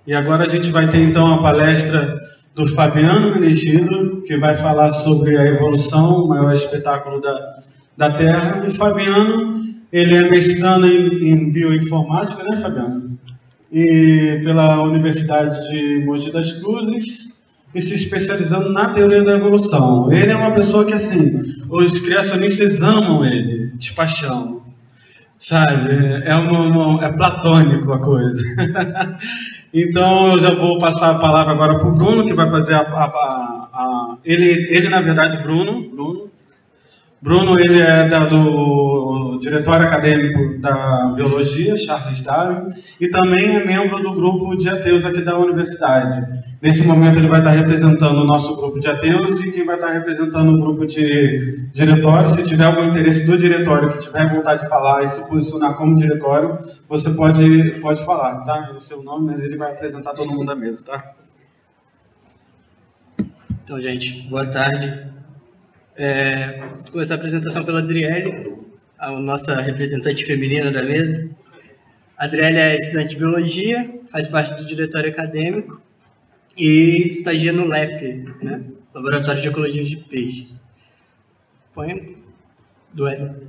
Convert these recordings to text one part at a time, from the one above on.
E agora a gente vai ter então a palestra do Fabiano Menegido, que vai falar sobre a evolução, o maior espetáculo da Terra. E Fabiano, ele é mestrando em bioinformática, né, Fabiano? E pela Universidade de Mogi das Cruzes, e se especializando na teoria da evolução. Ele é uma pessoa que, assim, os criacionistas amam ele, de paixão, sabe? É platônico a coisa. Então, eu já vou passar a palavra agora para o Bruno, que vai fazer ele, na verdade, Bruno, ele é do Diretório Acadêmico da Biologia, Charles Darwin, e também é membro do grupo de ateus aqui da universidade. Nesse momento ele vai estar representando o nosso grupo de ateus e quem vai estar representando o grupo de diretório. Se tiver algum interesse do diretório, que tiver vontade de falar e se posicionar como diretório, você pode falar, tá? O seu nome, mas ele vai apresentar todo mundo da mesa, tá? Então, gente, boa tarde. Vou começar a apresentação pela Adriele, a nossa representante feminina da mesa. A Adriele é estudante de biologia, faz parte do diretório acadêmico e estagia no LEP, né? Laboratório de Ecologia de Peixes. Põe do Hélio.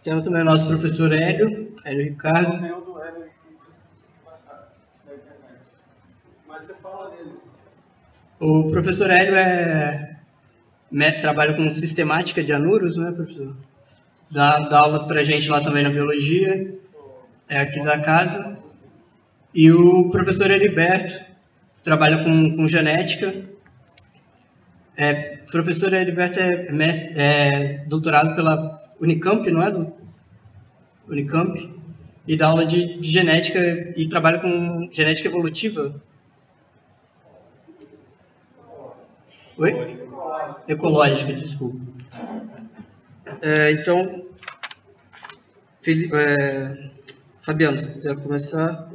Temos também o nosso professor Hélio Ricardo. Tem o do Hélio mas você fala dele. O professor Hélio trabalha com sistemática de anuros, não é, professor? Dá aula pra gente lá também na biologia, é aqui da casa. E o professor Heriberto trabalha com genética. O professor Heriberto é doutorado pela Unicamp, não é? Unicamp. E dá aula de genética e trabalha com genética evolutiva. Oi? Ecológica, desculpa. Então, Fabiano, se quiser começar.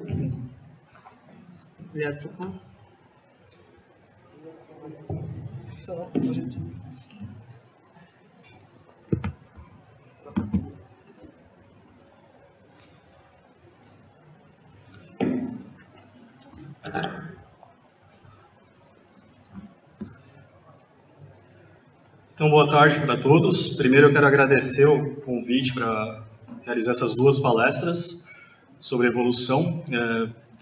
Então, boa tarde para todos. Primeiro, eu quero agradecer o convite para realizar essas duas palestras sobre evolução.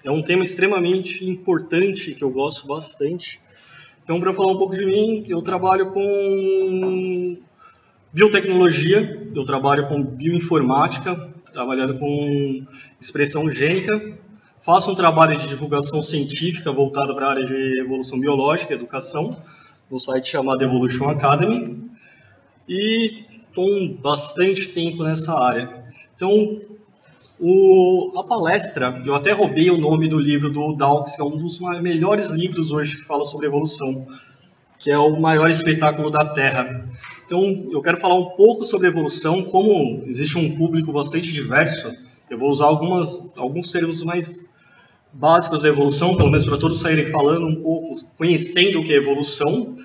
É um tema extremamente importante, que eu gosto bastante. Então, para falar um pouco de mim, eu trabalho com biotecnologia, eu trabalho com bioinformática, trabalhando com expressão gênica, faço um trabalho de divulgação científica voltado para a área de evolução biológica e educação, no site chamado Evolution Academy, e estou bastante tempo nessa área. Então, a palestra, eu até roubei o nome do livro do Dawkins, que é um dos melhores livros hoje que fala sobre evolução, que é o maior espetáculo da Terra. Então, eu quero falar um pouco sobre evolução, como existe um público bastante diverso, eu vou usar alguns termos mais básicos da evolução, pelo menos para todos saírem falando um pouco, conhecendo o que é evolução.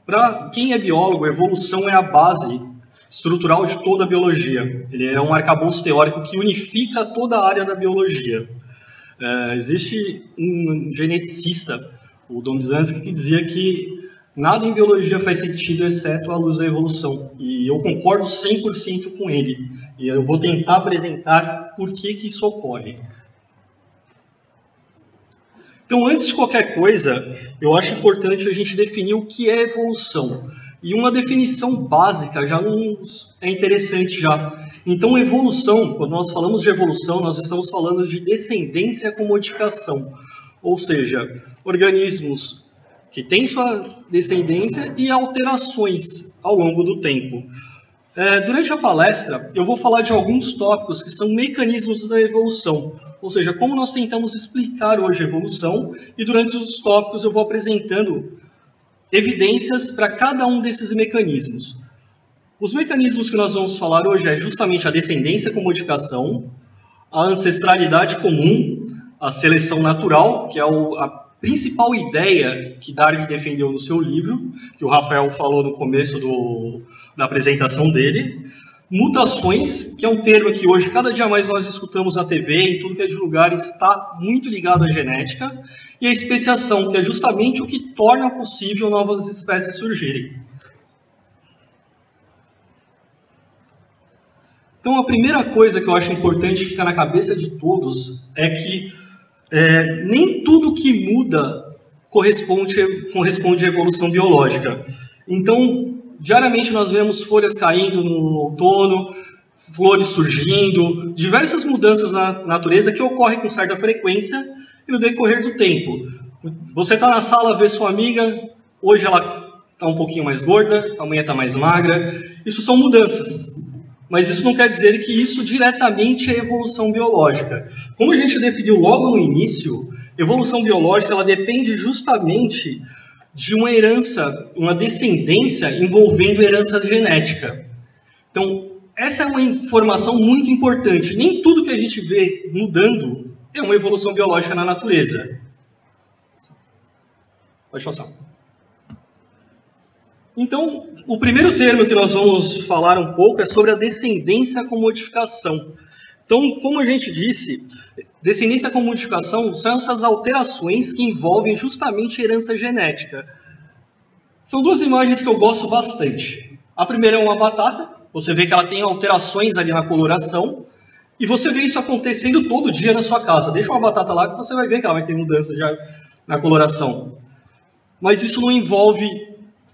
Para quem é biólogo, a evolução é a base estrutural de toda a biologia. Ele é um arcabouço teórico que unifica toda a área da biologia. Existe um geneticista, o Domzhansky, que dizia que nada em biologia faz sentido exceto a luz da evolução. E eu concordo 100% com ele. E eu vou tentar apresentar por que isso ocorre. Então, antes de qualquer coisa, eu acho importante a gente definir o que é evolução. E uma definição básica já é interessante já. Então, evolução, quando nós falamos de evolução, nós estamos falando de descendência com modificação. Ou seja, organismos que têm sua descendência e alterações ao longo do tempo. Durante a palestra, eu vou falar de alguns tópicos que são mecanismos da evolução, ou seja, como nós tentamos explicar hoje a evolução, e durante os tópicos eu vou apresentando evidências para cada um desses mecanismos. Os mecanismos que nós vamos falar hoje é justamente a descendência com modificação, a ancestralidade comum, a seleção natural, que é a principal ideia que Darwin defendeu no seu livro, que o Rafael falou no começo da apresentação dele, mutações, que é um termo que hoje cada dia mais nós escutamos na TV, em tudo que é de lugar, está muito ligado à genética, e a especiação, que é justamente o que torna possível novas espécies surgirem. Então, a primeira coisa que eu acho importante ficar na cabeça de todos é que nem tudo que muda corresponde à evolução biológica. Então, diariamente nós vemos folhas caindo no outono, flores surgindo, diversas mudanças na natureza que ocorrem com certa frequência e no decorrer do tempo. Você está na sala, vê sua amiga, hoje ela está um pouquinho mais gorda, amanhã está mais magra. Isso são mudanças. Mas isso não quer dizer que isso diretamente é evolução biológica. Como a gente definiu logo no início, evolução biológica ela depende justamente de uma herança, uma descendência envolvendo herança genética. Então, essa é uma informação muito importante. Nem tudo que a gente vê mudando é uma evolução biológica na natureza. Pode passar. Então, o primeiro termo que nós vamos falar um pouco é sobre a descendência com modificação. Então, como a gente disse, descendência com modificação são essas alterações que envolvem justamente herança genética. São duas imagens que eu gosto bastante. A primeira é uma batata, você vê que ela tem alterações ali na coloração, e você vê isso acontecendo todo dia na sua casa. Deixa uma batata lá que você vai ver que ela vai ter mudança já na coloração. Mas isso não envolve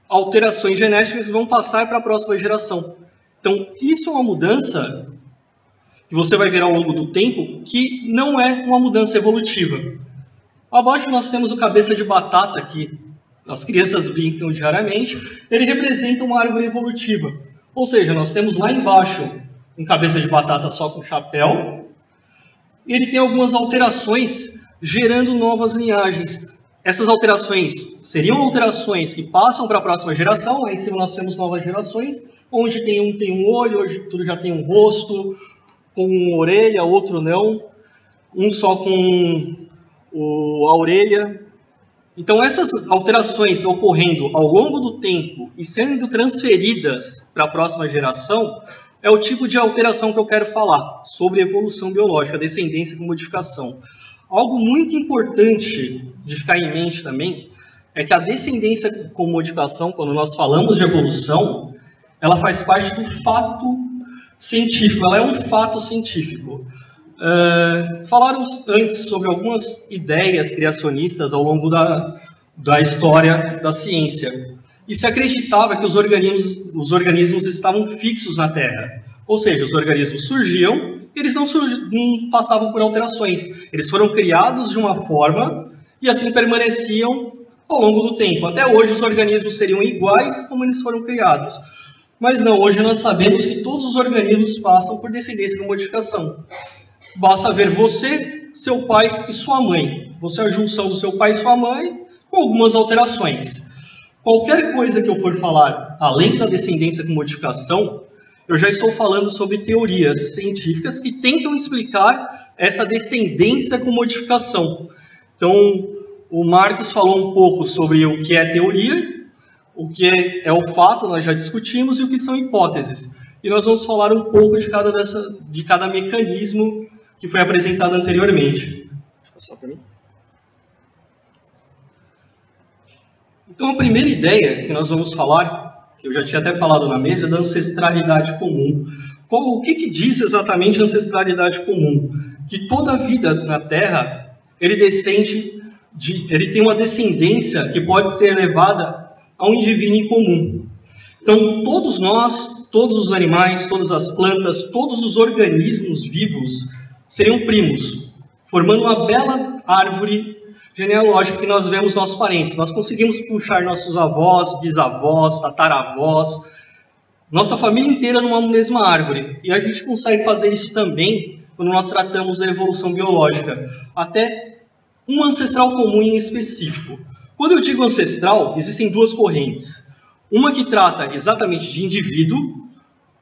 alterações genéticas que vão passar para a próxima geração. Então, isso é uma mudança que você vai ver ao longo do tempo que não é uma mudança evolutiva. Abaixo nós temos o cabeça de batata, que as crianças brincam diariamente. Ele representa uma árvore evolutiva. Ou seja, nós temos lá embaixo um cabeça de batata só com chapéu. Ele tem algumas alterações gerando novas linhagens. Essas alterações seriam alterações que passam para a próxima geração. Lá em cima nós temos novas gerações, onde tem um olho, hoje tudo já tem um rosto, com uma orelha, outro não. Um só com a orelha. Então essas alterações ocorrendo ao longo do tempo e sendo transferidas para a próxima geração, é o tipo de alteração que eu quero falar, sobre evolução biológica, descendência com modificação. Algo muito importante de ficar em mente também é que a descendência com modificação, quando nós falamos de evolução, ela faz parte do fato científico, ela é um fato científico. Falaram antes sobre algumas ideias criacionistas ao longo da história da ciência. E se acreditava que os organismos estavam fixos na Terra. Ou seja, os organismos surgiam, eles não passavam por alterações. Eles foram criados de uma forma e assim permaneciam ao longo do tempo. Até hoje os organismos seriam iguais como eles foram criados. Mas não, hoje nós sabemos que todos os organismos passam por descendência com modificação. Basta ver você, seu pai e sua mãe. Você é a junção do seu pai e sua mãe com algumas alterações. Qualquer coisa que eu for falar além da descendência com modificação, eu já estou falando sobre teorias científicas que tentam explicar essa descendência com modificação. Então, o Marcos falou um pouco sobre o que é teoria, o que é o fato, nós já discutimos, e o que são hipóteses. E nós vamos falar um pouco de cada mecanismo que foi apresentado anteriormente. Deixa eu passar para mim. Então, a primeira ideia que nós vamos falar, que eu já tinha até falado na mesa, é da ancestralidade comum. O que diz exatamente a ancestralidade comum? Que toda a vida na Terra, ele tem uma descendência que pode ser elevada a um indivíduo em comum. Então, todos nós, todos os animais, todas as plantas, todos os organismos vivos seriam primos, formando uma bela árvore genealógica que nós vemos nossos parentes. Nós conseguimos puxar nossos avós, bisavós, tataravós, nossa família inteira numa mesma árvore. E a gente consegue fazer isso também quando nós tratamos da evolução biológica, até um ancestral comum em específico. Quando eu digo ancestral, existem duas correntes. Uma que trata exatamente de indivíduo,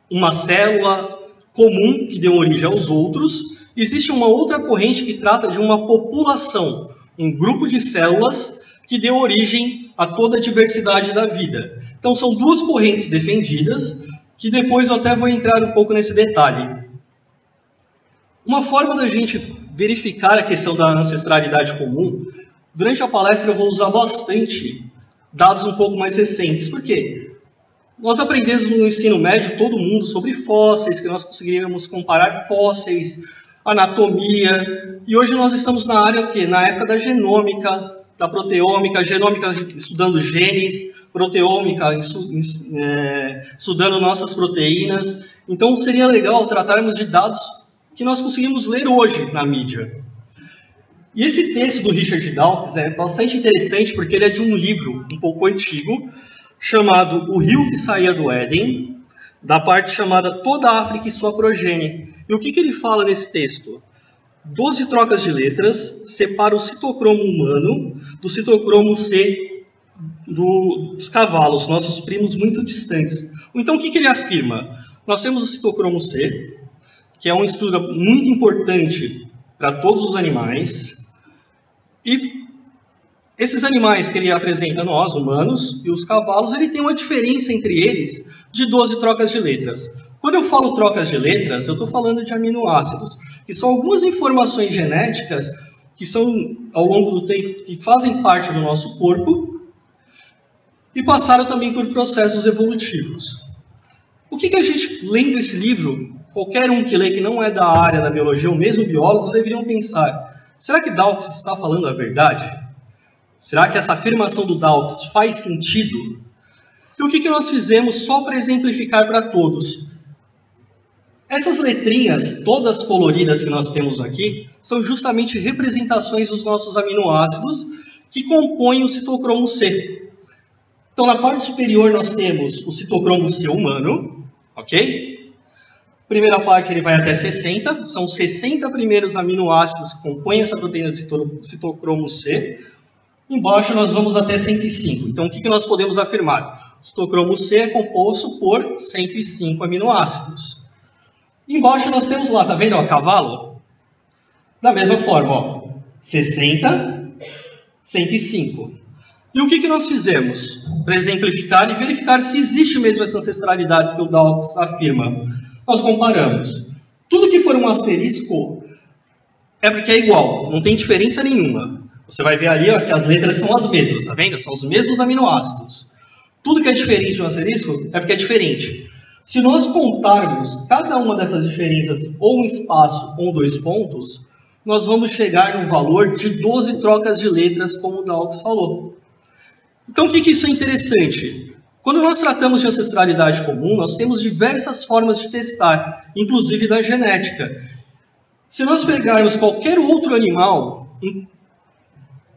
uma célula comum que deu origem aos outros. Existe uma outra corrente que trata de uma população, um grupo de células que deu origem a toda a diversidade da vida. Então, são duas correntes defendidas que depois eu até vou entrar um pouco nesse detalhe. Uma forma da gente verificar a questão da ancestralidade comum, durante a palestra eu vou usar bastante dados um pouco mais recentes. Por quê? Nós aprendemos no ensino médio, todo mundo, sobre fósseis, que nós conseguiríamos comparar fósseis, anatomia, e hoje nós estamos na área, o quê? Na época da genômica, da proteômica, genômica estudando genes, proteômica estudando nossas proteínas. Então seria legal tratarmos de dados que nós conseguimos ler hoje na mídia. E esse texto do Richard Dawkins é bastante interessante porque ele é de um livro um pouco antigo, chamado O Rio que Saía do Éden, da parte chamada Toda a África e Sua Progênie. E o que ele fala nesse texto? 12 trocas de letras separam o citocromo humano do citocromo C dos cavalos, nossos primos muito distantes. Então, o que ele afirma? Nós temos o citocromo C, que é uma estrutura muito importante para todos os animais, e esses animais que ele apresenta a nós, humanos, e os cavalos, ele tem uma diferença entre eles de 12 trocas de letras. Quando eu falo trocas de letras, eu estou falando de aminoácidos, que são algumas informações genéticas que são, ao longo do tempo, que fazem parte do nosso corpo e passaram também por processos evolutivos. O que a gente, lendo esse livro, qualquer um que lê que não é da área da biologia, ou mesmo biólogos, deveriam pensar, será que Dawkins está falando a verdade? Será que essa afirmação do Dawkins faz sentido? E o que nós fizemos só para exemplificar para todos? Essas letrinhas, todas coloridas que nós temos aqui, são justamente representações dos nossos aminoácidos que compõem o citocromo C. Então, na parte superior nós temos o citocromo C humano, ok? Primeira parte ele vai até 60, são 60 primeiros aminoácidos que compõem essa proteína do citocromo C. Embaixo nós vamos até 105. Então, o que nós podemos afirmar? O citocromo C é composto por 105 aminoácidos. Embaixo nós temos lá, tá vendo? Ó, cavalo. Da mesma forma, ó, 60, 105. E o que nós fizemos para exemplificar e verificar se existe mesmo essa ancestralidade que o Dawkins afirma? Nós comparamos. Tudo que for um asterisco é porque é igual, não tem diferença nenhuma. Você vai ver ali ó, que as letras são as mesmas, tá vendo? São os mesmos aminoácidos. Tudo que é diferente de um asterisco é porque é diferente. Se nós contarmos cada uma dessas diferenças, ou um espaço ou 2 pontos, nós vamos chegar num valor de 12 trocas de letras, como o Dawkins falou. Então, o que isso é interessante? Quando nós tratamos de ancestralidade comum, nós temos diversas formas de testar, inclusive da genética. Se nós pegarmos qualquer outro animal, um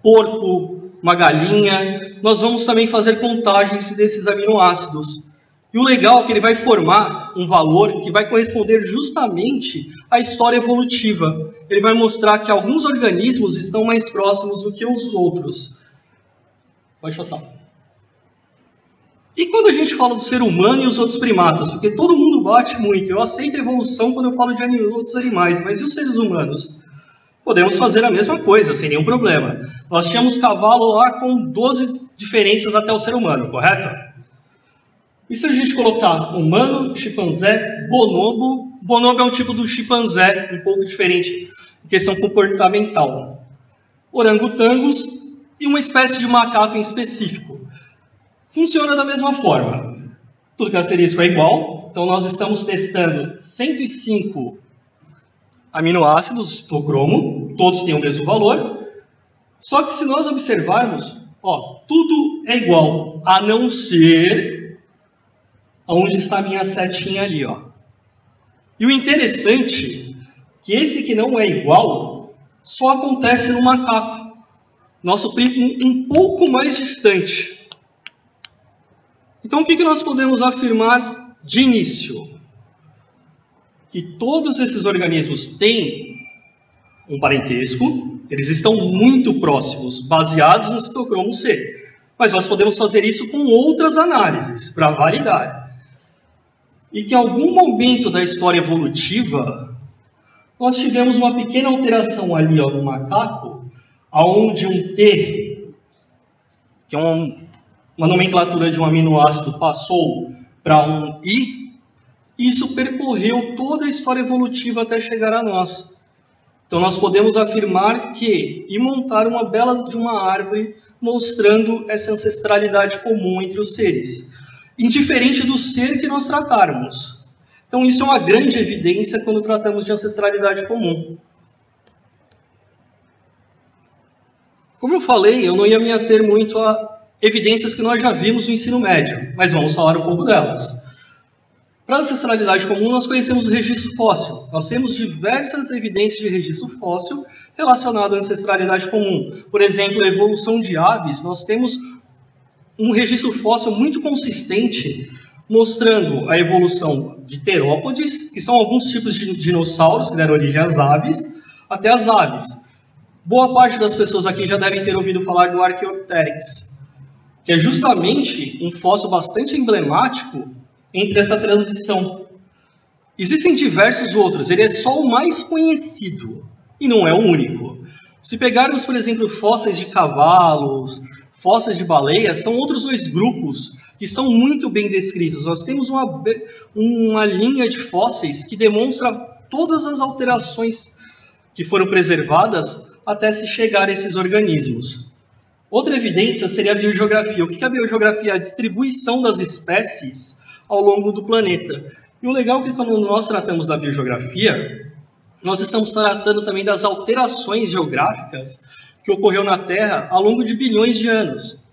porco, uma galinha, nós vamos também fazer contagens desses aminoácidos. E o legal é que ele vai formar um valor que vai corresponder justamente à história evolutiva. Ele vai mostrar que alguns organismos estão mais próximos do que os outros. Pode passar. E quando a gente fala do ser humano e os outros primatas? Porque todo mundo bate muito. Eu aceito a evolução quando eu falo de outros animais, mas e os seres humanos? Podemos fazer a mesma coisa, sem nenhum problema. Nós tínhamos cavalo lá com 12 diferenças até o ser humano, correto? E se a gente colocar humano, chimpanzé, bonobo? Bonobo é um tipo do chimpanzé, um pouco diferente em questão comportamental. Orangotangos e uma espécie de macaco em específico. Funciona da mesma forma. Tudo que é asterisco é igual, então nós estamos testando 105 aminoácidos, citocromo, todos têm o mesmo valor, só que se nós observarmos, ó, tudo é igual, a não ser onde está a minha setinha ali, ó. E o interessante é que esse que não é igual só acontece no macaco, nosso primo um pouco mais distante. Então, o que nós podemos afirmar de início? Que todos esses organismos têm um parentesco, eles estão muito próximos, baseados no citocromo C. Mas nós podemos fazer isso com outras análises, para validar. E que em algum momento da história evolutiva, nós tivemos uma pequena alteração ali ó, no macaco, onde um T, que é uma nomenclatura de um aminoácido, passou para um I, e isso percorreu toda a história evolutiva até chegar a nós. Então nós podemos afirmar e montar uma bela de uma árvore mostrando essa ancestralidade comum entre os seres, indiferente do ser que nós tratarmos. Então isso é uma grande evidência quando tratamos de ancestralidade comum. Como eu falei, eu não ia me ater muito a evidências que nós já vimos no ensino médio, mas vamos falar um pouco delas. Para a ancestralidade comum, nós conhecemos o registro fóssil. Nós temos diversas evidências de registro fóssil relacionado à ancestralidade comum. Por exemplo, a evolução de aves, nós temos um registro fóssil muito consistente, mostrando a evolução de terópodes, que são alguns tipos de dinossauros que deram origem às aves, até as aves. Boa parte das pessoas aqui já devem ter ouvido falar do Archaeopteryx, que é justamente um fóssil bastante emblemático entre essa transição. Existem diversos outros, ele é só o mais conhecido, e não é o único. Se pegarmos, por exemplo, fósseis de cavalos, fósseis de baleias, são outros dois grupos que são muito bem descritos. Nós temos uma linha de fósseis que demonstra todas as alterações que foram preservadas até se chegar a esses organismos. Outra evidência seria a biogeografia. O que é a biogeografia? A distribuição das espécies ao longo do planeta. E o legal é que quando nós tratamos da biogeografia, nós estamos tratando também das alterações geográficas que ocorreu na Terra ao longo de bilhões de anos.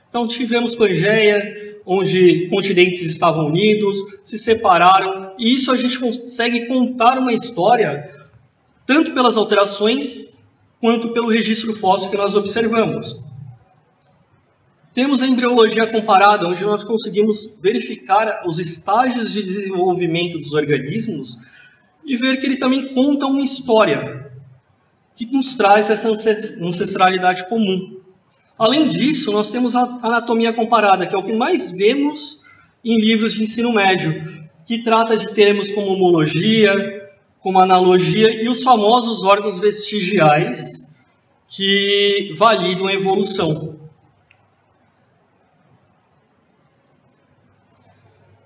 Então tivemos Pangeia, onde continentes estavam unidos, se separaram, e isso a gente consegue contar uma história tanto pelas alterações quanto pelo registro fóssil que nós observamos. Temos a embriologia comparada, onde nós conseguimos verificar os estágios de desenvolvimento dos organismos e ver que ele também conta uma história que nos traz essa ancestralidade comum. Além disso, nós temos a anatomia comparada, que é o que mais vemos em livros de ensino médio, que trata de termos como homologia, como analogia e os famosos órgãos vestigiais que validam a evolução.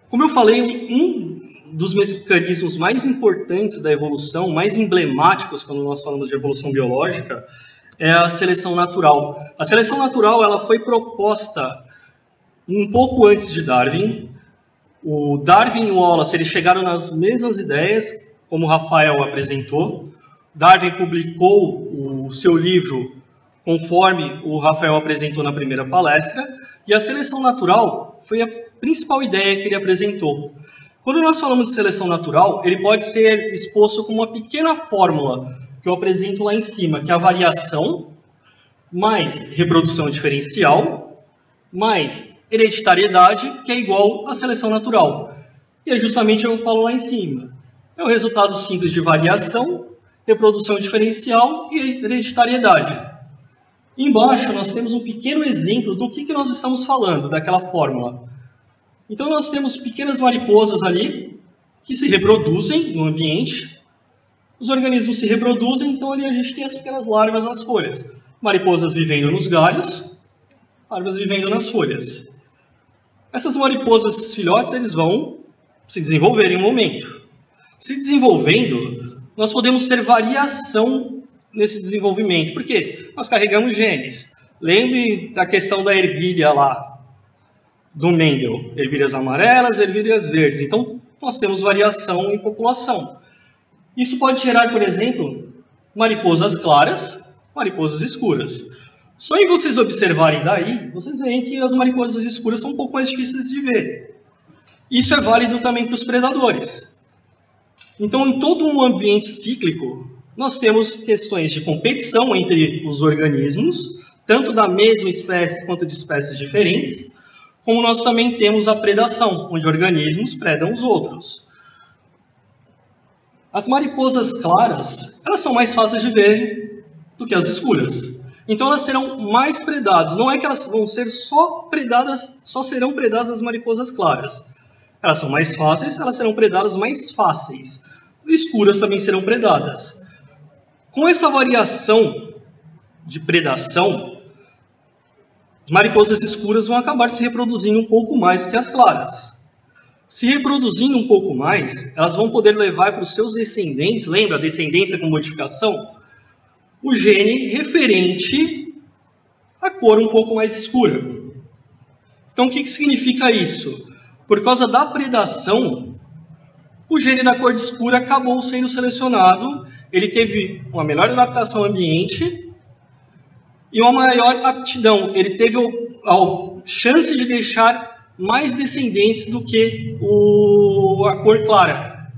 Como eu falei, um dos mecanismos mais importantes da evolução, mais emblemáticos quando nós falamos de evolução biológica, é a seleção natural. A seleção natural ela foi proposta um pouco antes de Darwin. O Darwin e o Wallace eles chegaram nas mesmas ideias, como o Rafael apresentou. Darwin publicou o seu livro conforme o Rafael apresentou na primeira palestra, e a seleção natural foi a principal ideia que ele apresentou. Quando nós falamos de seleção natural, ele pode ser exposto como uma pequena fórmula que eu apresento lá em cima, que é a variação, mais reprodução diferencial, mais hereditariedade, que é igual à seleção natural. E é justamente o que eu falo lá em cima. É o resultado simples de variação, reprodução diferencial e hereditariedade. Embaixo nós temos um pequeno exemplo do que nós estamos falando, daquela fórmula. Então nós temos pequenas mariposas ali, que se reproduzem no ambiente. Os organismos se reproduzem, então ali a gente tem as pequenas larvas nas folhas. Mariposas vivendo nos galhos, larvas vivendo nas folhas. Essas mariposas, esses filhotes, eles vão se desenvolver em um momento. Se desenvolvendo, nós podemos ter variação nesse desenvolvimento. Por quê? Nós carregamos genes. Lembre da questão da ervilha lá, do Mendel. Ervilhas amarelas, ervilhas verdes. Então, nós temos variação em população. Isso pode gerar, por exemplo, mariposas claras, mariposas escuras. Só em vocês observarem daí, vocês veem que as mariposas escuras são um pouco mais difíceis de ver. Isso é válido também para os predadores. Então, em todo um ambiente cíclico, nós temos questões de competição entre os organismos, tanto da mesma espécie quanto de espécies diferentes, como nós também temos a predação, onde organismos predam os outros. As mariposas claras, elas são mais fáceis de ver do que as escuras. Então elas serão mais predadas. Não é que elas vão ser só predadas, só serão predadas as mariposas claras. Elas são mais fáceis, elas serão predadas mais fáceis. Escuras também serão predadas. Com essa variação de predação, mariposas escuras vão acabar se reproduzindo um pouco mais que as claras. Se reproduzindo um pouco mais, elas vão poder levar para os seus descendentes, lembra a descendência com modificação? O gene referente à cor um pouco mais escura. Então, o que significa isso? Por causa da predação, o gene da cor escura acabou sendo selecionado, ele teve uma melhor adaptação ao ambiente e uma maior aptidão. Ele teve a chance de deixar mais descendentes do que a cor clara.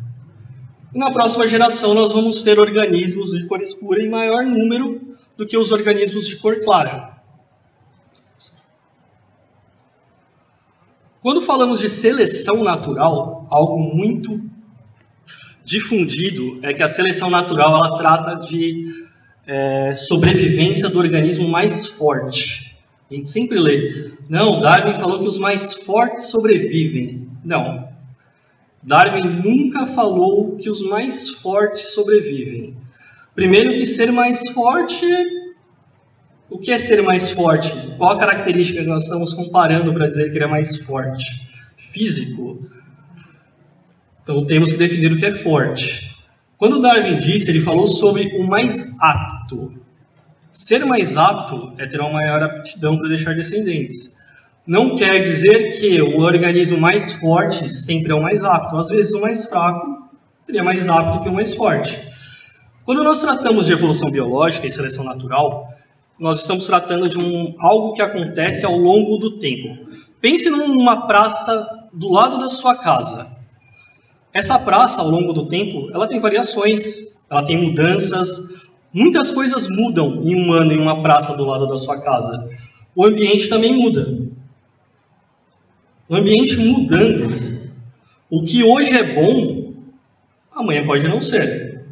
E na próxima geração nós vamos ter organismos de cor escura em maior número do que os organismos de cor clara. Quando falamos de seleção natural, algo muito difundido é que a seleção natural ela trata de sobrevivência do organismo mais forte. A gente sempre lê, não, Darwin falou que os mais fortes sobrevivem. Não, Darwin nunca falou que os mais fortes sobrevivem. Primeiro que ser mais forte, o que é ser mais forte? Qual a característica que nós estamos comparando para dizer que ele é mais forte? Físico. Então temos que definir o que é forte. Quando Darwin disse, ele falou sobre o mais apto. Ser mais apto é ter uma maior aptidão para deixar descendentes. Não quer dizer que o organismo mais forte sempre é o mais apto. Às vezes o mais fraco seria mais apto que o mais forte. Quando nós tratamos de evolução biológica e seleção natural, nós estamos tratando de algo que acontece ao longo do tempo. Pense numa praça do lado da sua casa. Essa praça, ao longo do tempo, ela tem variações, ela tem mudanças. Muitas coisas mudam em um ano em uma praça do lado da sua casa. O ambiente também muda. O ambiente mudando. O que hoje é bom, amanhã pode não ser.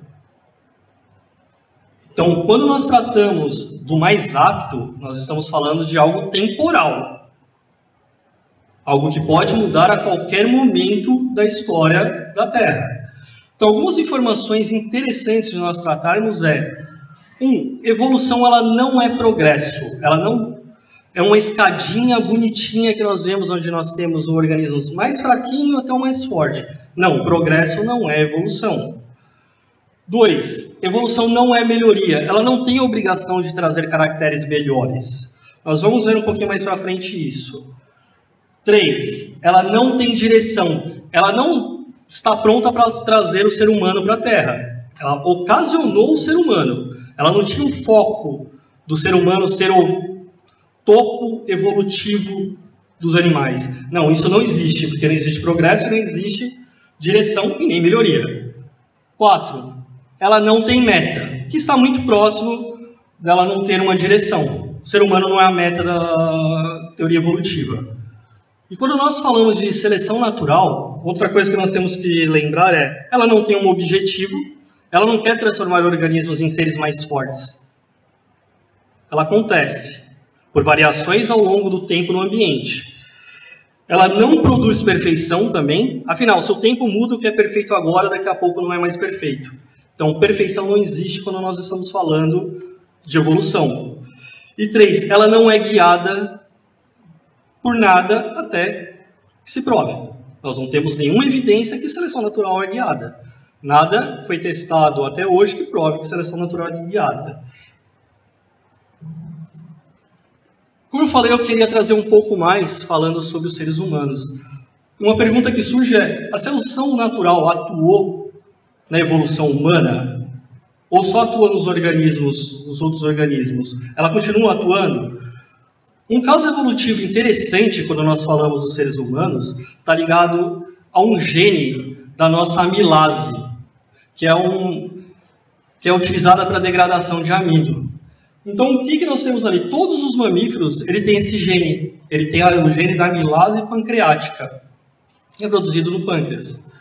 Então, quando nós tratamos do mais apto, nós estamos falando de algo temporal. Algo que pode mudar a qualquer momento da história da Terra. Então, algumas informações interessantes de nós tratarmos evolução ela não é progresso. Ela não é uma escadinha bonitinha que nós vemos onde nós temos o organismo mais fraquinho até o mais forte. Não, progresso não é evolução. 2. Evolução não é melhoria. Ela não tem a obrigação de trazer caracteres melhores. Nós vamos ver um pouquinho mais para frente isso. 3. Ela não tem direção. Ela não está pronta para trazer o ser humano para a Terra. Ela ocasionou o ser humano. Ela não tinha um foco do ser humano ser o topo evolutivo dos animais. Não, isso não existe, porque não existe progresso, não existe direção e nem melhoria. 4. Ela não tem meta, que está muito próximo dela não ter uma direção. O ser humano não é a meta da teoria evolutiva. E quando nós falamos de seleção natural, outra coisa que nós temos que lembrar ela não tem um objetivo, ela não quer transformar organismos em seres mais fortes. Ela acontece por variações ao longo do tempo no ambiente. Ela não produz perfeição também, afinal, se o tempo muda, o que é perfeito agora, daqui a pouco não é mais perfeito. Então, perfeição não existe quando nós estamos falando de evolução. E 3, ela não é guiada por nada até que se prove. Nós não temos nenhuma evidência que seleção natural é guiada. Nada foi testado até hoje que prove que seleção natural é guiada. Como eu falei, eu queria trazer um pouco mais falando sobre os seres humanos. Uma pergunta que surge é, a seleção natural atuou na evolução humana? Ou só atua nos organismos, nos outros organismos? Ela continua atuando? Um caso evolutivo interessante, quando nós falamos dos seres humanos, está ligado a um gene da nossa amilase, que é utilizada para a degradação de amido. Então, o que nós temos ali? Todos os mamíferos, ele tem esse gene. Ele tem o gene da amilase pancreática, que é produzido no pâncreas.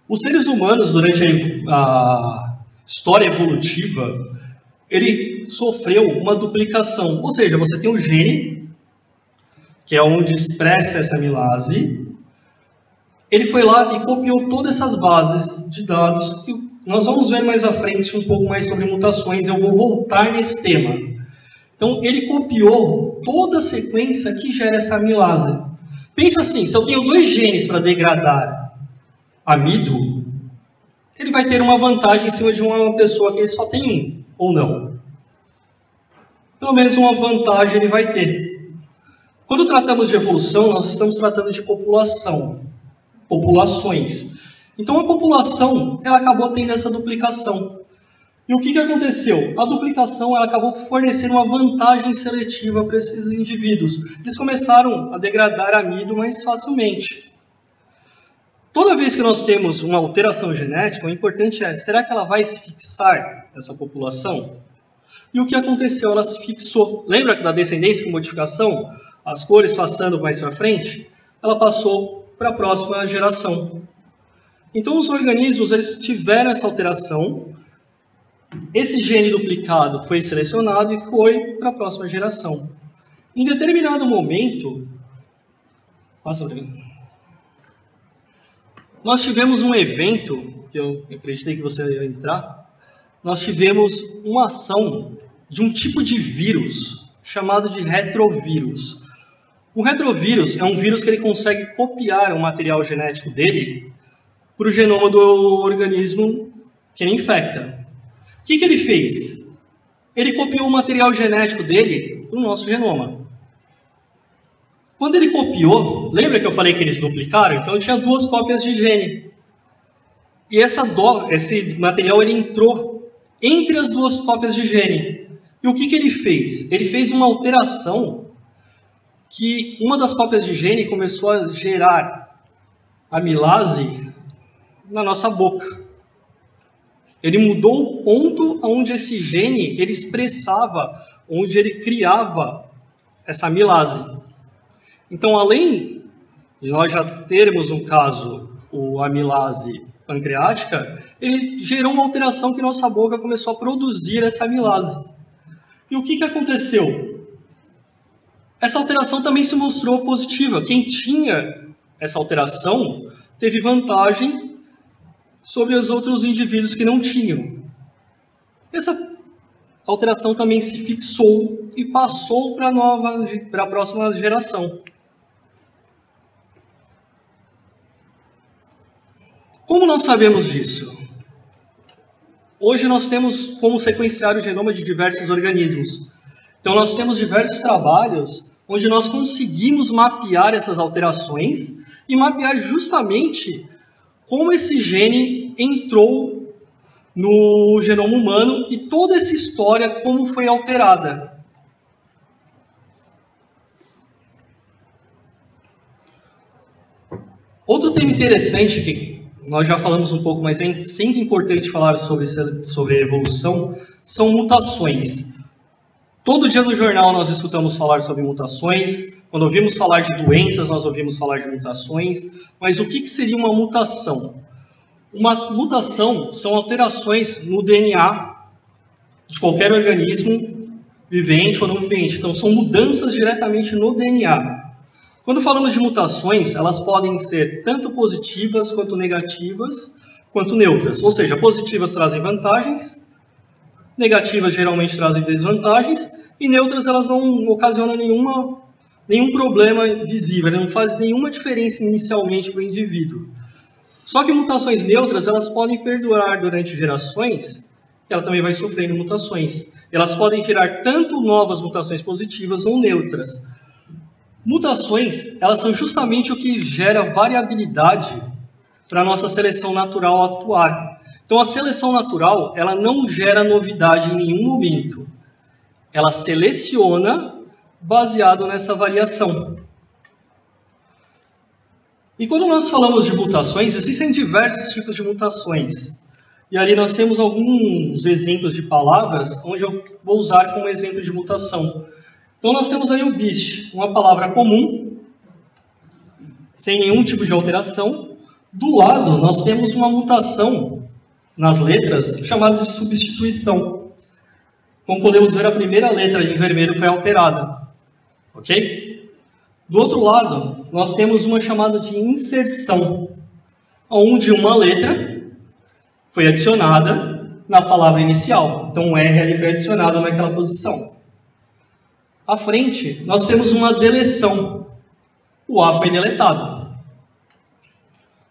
Os seres humanos, durante a história evolutiva, ele sofreu uma duplicação. Ou seja, você tem o gene, que é onde expressa essa amilase. Ele foi lá e copiou todas essas bases de dados que nós vamos ver mais à frente um pouco mais sobre mutações. Eu vou voltar nesse tema. Então, ele copiou toda a sequência que gera essa amilase. Pensa assim, se eu tenho 2 genes para degradar amido, ele vai ter uma vantagem em cima de uma pessoa que só tem 1, ou não? Pelo menos uma vantagem ele vai ter. Quando tratamos de evolução, nós estamos tratando de população, populações. Então a população, ela acabou tendo essa duplicação. E o que aconteceu? A duplicação, ela acabou fornecendo uma vantagem seletiva para esses indivíduos. Eles começaram a degradar amido mais facilmente. Toda vez que nós temos uma alteração genética, o importante é, será que ela vai se fixar nessa população? E o que aconteceu? Ela se fixou. Lembra que da descendência com modificação, as cores passando mais para frente? Ela passou para a próxima geração. Então os organismos, eles tiveram essa alteração, esse gene duplicado foi selecionado e foi para a próxima geração. Em determinado momento, passa para mim. Nós tivemos um evento, que eu acreditei que você ia entrar, nós tivemos uma ação de um tipo de vírus, chamado de retrovírus. O retrovírus é um vírus que ele consegue copiar o material genético dele para o genoma do organismo que ele infecta. O que ele fez? Ele copiou o material genético dele para o nosso genoma. Quando ele copiou, lembra que eu falei que eles duplicaram? Então tinha 2 cópias de gene. E esse material ele entrou entre as 2 cópias de gene. E o que ele fez? Ele fez uma alteração que uma das cópias de gene começou a gerar amilase na nossa boca. Ele mudou o ponto onde esse gene ele expressava, onde ele criava essa amilase. Então, além de nós já termos, no caso, a amilase pancreática, ele gerou uma alteração que nossa boca começou a produzir essa amilase. E o que aconteceu? Essa alteração também se mostrou positiva. Quem tinha essa alteração teve vantagem sobre os outros indivíduos que não tinham. Essa alteração também se fixou e passou para a próxima geração. Como nós sabemos disso? Hoje nós temos como sequenciar o genoma de diversos organismos. Então nós temos diversos trabalhos onde nós conseguimos mapear essas alterações e mapear justamente como esse gene entrou no genoma humano e toda essa história como foi alterada. Outro tema interessante que nós já falamos um pouco, mas é sempre importante falar sobre a evolução, são mutações. Todo dia no jornal nós escutamos falar sobre mutações, quando ouvimos falar de doenças, nós ouvimos falar de mutações, mas o que seria uma mutação? Uma mutação são alterações no DNA de qualquer organismo, vivente ou não vivente. Então, são mudanças diretamente no DNA. Quando falamos de mutações, elas podem ser tanto positivas, quanto negativas, quanto neutras. Ou seja, positivas trazem vantagens, negativas geralmente trazem desvantagens, e neutras elas não ocasionam nenhum problema visível, não faz nenhuma diferença inicialmente para o indivíduo. Só que mutações neutras, elas podem perdurar durante gerações, e ela também vai sofrendo mutações. Elas podem gerar tanto novas mutações positivas ou neutras. Mutações, elas são justamente o que gera variabilidade para a nossa seleção natural atuar. Então, a seleção natural, ela não gera novidade em nenhum momento. Ela seleciona baseado nessa variação. E quando nós falamos de mutações, existem diversos tipos de mutações. E ali nós temos alguns exemplos de palavras, onde eu vou usar como exemplo de mutação. Então nós temos aí o BIST, uma palavra comum, sem nenhum tipo de alteração. Do lado, nós temos uma mutação nas letras, chamada de substituição. Como podemos ver, a primeira letra em vermelho foi alterada. Ok? Do outro lado, nós temos uma chamada de inserção, onde uma letra foi adicionada na palavra inicial. Então, o R ali foi adicionado naquela posição. À frente, nós temos uma deleção. o A foi deletado.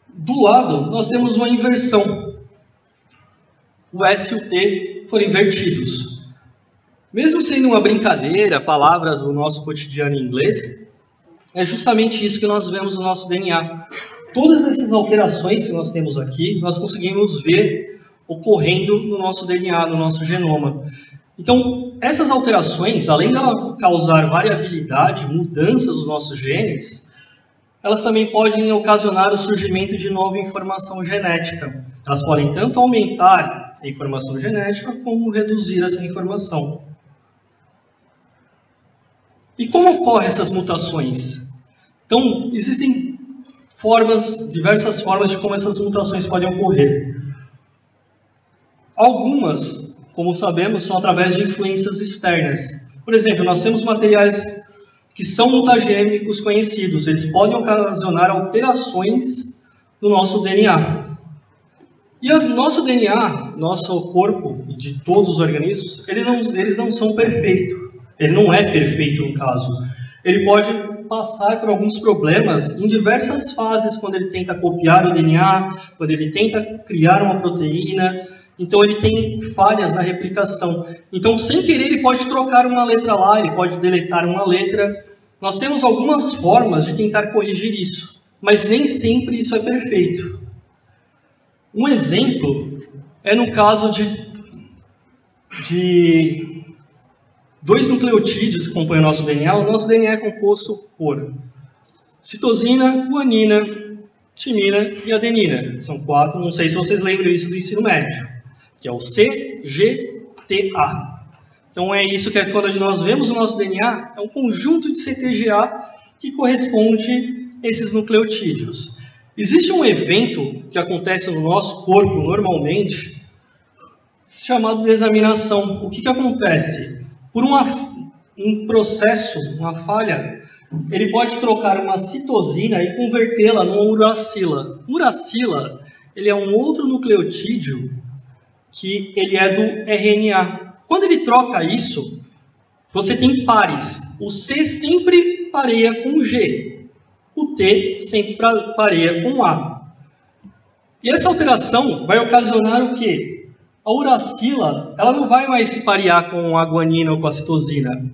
Do lado, nós temos uma inversão. O S e o T foram invertidos. Mesmo sendo uma brincadeira, palavras do nosso cotidiano em inglês, é justamente isso que nós vemos no nosso DNA. Todas essas alterações que nós temos aqui, nós conseguimos ver ocorrendo no nosso DNA, no nosso genoma. Então, essas alterações, além de ela causar variabilidade, mudanças nos nossos genes, elas também podem ocasionar o surgimento de nova informação genética. Elas podem tanto aumentar a informação genética, como reduzir essa informação. E como ocorrem essas mutações? Então, existem diversas formas de como essas mutações podem ocorrer. Algumas, como sabemos, são através de influências externas. Por exemplo, nós temos materiais que são mutagênicos conhecidos. Eles podem ocasionar alterações no nosso DNA. E nosso DNA, nosso corpo, de todos os organismos, eles não são perfeitos. Ele não é perfeito no caso. Ele pode passar por alguns problemas em diversas fases, quando ele tenta copiar o DNA, quando ele tenta criar uma proteína. Então ele tem falhas na replicação. Então, sem querer, ele pode trocar uma letra lá, ele pode deletar uma letra. Nós temos algumas formas de tentar corrigir isso, mas nem sempre isso é perfeito. Um exemplo é no caso de dois nucleotídeos que compõem o nosso DNA. O nosso DNA é composto por citosina, guanina, timina e adenina. São 4, não sei se vocês lembram isso do ensino médio, que é o CGTA. Então é isso que quando nós vemos o nosso DNA, é um conjunto de CTGA que corresponde a esses nucleotídeos. Existe um evento que acontece no nosso corpo normalmente, chamado desaminação. O que acontece? Por um processo, uma falha, ele pode trocar uma citosina e convertê-la numa uracila. Uracila, ele é um outro nucleotídeo que ele é do RNA. Quando ele troca isso, você tem pares. O C sempre pareia com o G. O T sempre pareia com o A. E essa alteração vai ocasionar o quê? A uracila, ela não vai mais se parear com a guanina ou com a citosina.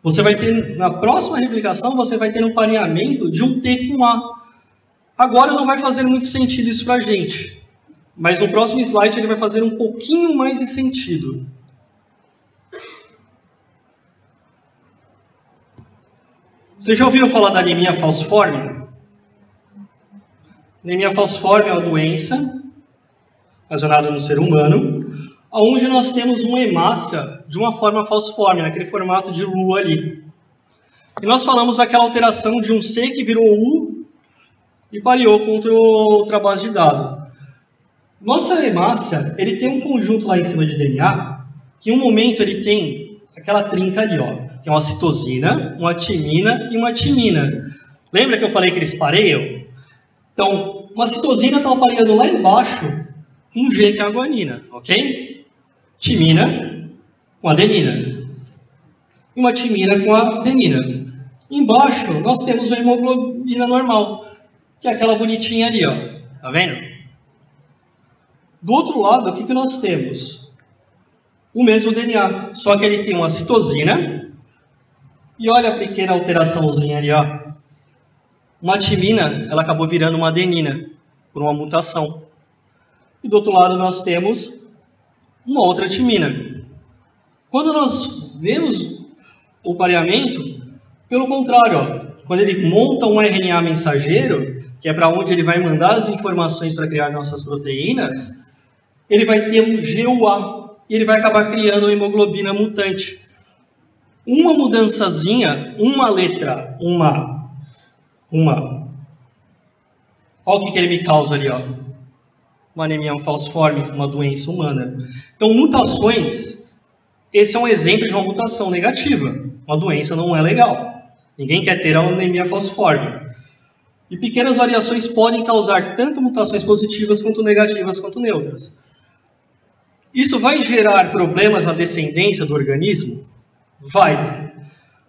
Você vai ter, na próxima replicação, você vai ter um pareamento de um T com A. Agora não vai fazer muito sentido isso para a gente. Mas no próximo slide ele vai fazer um pouquinho mais de sentido. Vocês já ouviram falar da anemia falciforme? Anemia falciforme é uma doença ocasionada no ser humano, onde nós temos uma hemácia de uma forma falciforme, naquele formato de lua ali. E nós falamos daquela alteração de um C que virou U e pareou contra outra base de dados. Nossa hemácia, ele tem um conjunto lá em cima de DNA, que em um momento ele tem aquela trinca ali, ó, que é uma citosina, uma timina e uma timina. Lembra que eu falei que eles pareiam? Então, uma citosina está pareando lá embaixo com um G, que é a guanina, ok? Timina com adenina. E uma timina com a adenina. Embaixo, nós temos a hemoglobina normal, que é aquela bonitinha ali, ó. Tá vendo? Do outro lado, o que nós temos? O mesmo DNA, só que ele tem uma citosina. E olha a pequena alteraçãozinha ali, ó. Uma timina, ela acabou virando uma adenina, por uma mutação. E do outro lado nós temos uma outra timina. Quando nós vemos o pareamento, pelo contrário, ó, quando ele monta um RNA mensageiro, que é para onde ele vai mandar as informações para criar nossas proteínas, ele vai ter um GUA, e ele vai acabar criando uma hemoglobina mutante. Uma mudançazinha, uma letra, uma. Olha o que ele me causa ali, ó. Uma anemia falciforme, uma doença humana. Então, mutações, esse é um exemplo de uma mutação negativa. Uma doença não é legal. Ninguém quer ter a anemia falciforme. E pequenas variações podem causar tanto mutações positivas quanto negativas quanto neutras. Isso vai gerar problemas na descendência do organismo? Vai.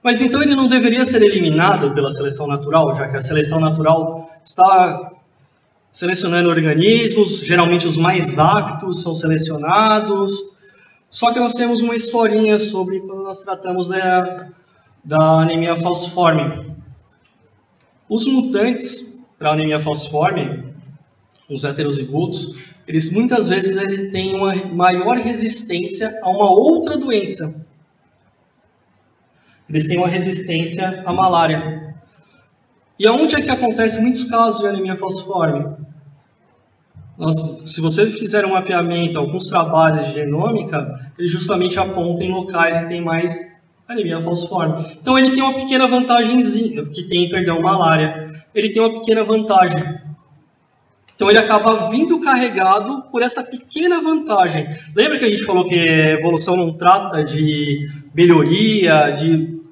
Mas então ele não deveria ser eliminado pela seleção natural, já que a seleção natural está selecionando organismos, geralmente os mais aptos são selecionados. Só que nós temos uma historinha sobre quando nós tratamos da anemia falciforme. Os mutantes para a anemia falciforme, os heterozigotos, eles muitas vezes têm uma maior resistência a uma outra doença. Eles têm uma resistência à malária. E aonde é que acontece muitos casos de anemia falciforme? Se você fizer um mapeamento, alguns trabalhos de genômica, eles justamente apontam em locais que tem mais anemia falciforme. Então ele tem uma pequena vantagemzinha, que tem, malária. Ele tem uma pequena vantagem. Então ele acaba vindo carregado por essa pequena vantagem. Lembra que a gente falou que a evolução não trata de melhoria,